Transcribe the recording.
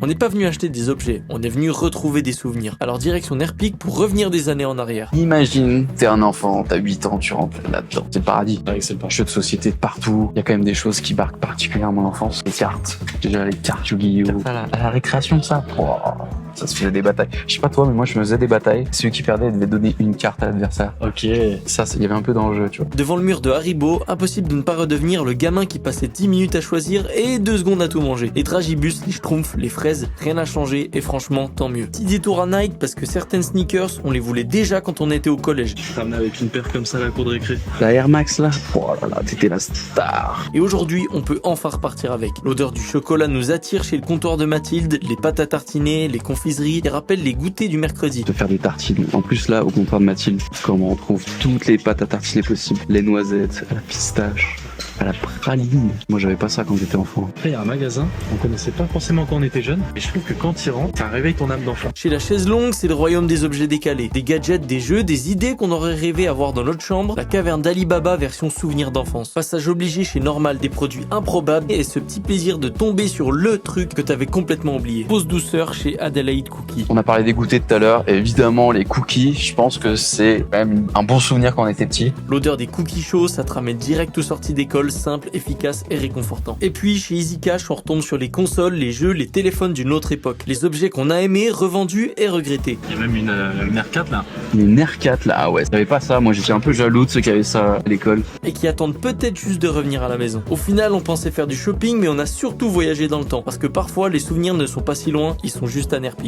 On n'est pas venu acheter des objets, on est venu retrouver des souvenirs. Alors direction Airpic pour revenir des années en arrière. Imagine, t'es un enfant, t'as 8 ans, tu rentres là-dedans. C'est le paradis. C'est vrai que c'est le parfum. Jeux de société de partout. Il y a quand même des choses qui marquent particulièrement l'enfance. Les cartes. Déjà les cartes Yu-Gi-Oh! À la récréation, ça. Ça se faisait des batailles. Je sais pas toi, mais moi je me faisais des batailles. Celui qui perdait devait donner une carte à l'adversaire. Ok. Ça, il y avait un peu d'enjeu, tu vois. Devant le mur de Haribo, impossible de ne pas redevenir le gamin qui passait 10 minutes à choisir et 2 secondes à tout manger. Les Dragibus, les Schtroumpfs, les fraises, rien n'a changé et franchement tant mieux. Petit détour à Nike parce que certaines sneakers, on les voulait déjà quand on était au collège. Je te ramenais avec une paire comme ça à la cour de récré. La Air Max là, oh là là, t'étais la star. Et aujourd'hui, on peut enfin repartir avec. L'odeur du chocolat nous attire chez le comptoir de Mathilde, les pâtes à tartiner, les confiseries, et rappellent les goûters du mercredi. De faire des tartines. En plus là, au comptoir de Mathilde, comme on retrouve toutes les pâtes à tartiner possibles. Les noisettes, à la pistache, à la praline. Moi j'avais pas ça quand j'étais enfant. Après, il y a un magasin, on connaissait pas forcément quand on était jeune, et je trouve que quand il rentre, ça réveille ton âme d'enfant. Chez la chaise longue, c'est le royaume des objets décalés. Des gadgets, des jeux, des idées qu'on aurait rêvé avoir dans notre chambre. La caverne d'Ali Baba version souvenir d'enfance. Passage obligé chez Normal, des produits improbables et ce petit plaisir de tomber sur le truc que t'avais complètement oublié. Pause douceur chez Adelaide Cookie. On a parlé des goûters tout à l'heure, et évidemment les cookies, je pense que c'est quand même un bon souvenir quand on était petit. L'odeur des cookies chauds, ça te ramène direct aux sorties d'école, simple, efficace et réconfortant. Et puis chez Easy Cash, on retombe sur les consoles, les jeux, les téléphones d'une autre époque. Les objets qu'on a aimés, revendus et regrettés. Il y a même une R4 là. Une R4 là, ah ouais, j'avais pas ça, moi j'étais un peu jaloux de ceux qui avaient ça à l'école. Et qui attendent peut-être juste de revenir à la maison. Au final, on pensait faire du shopping, mais on a surtout voyagé dans le temps. Parce que parfois, les souvenirs ne sont pas si loin, ils sont juste à Nerpic.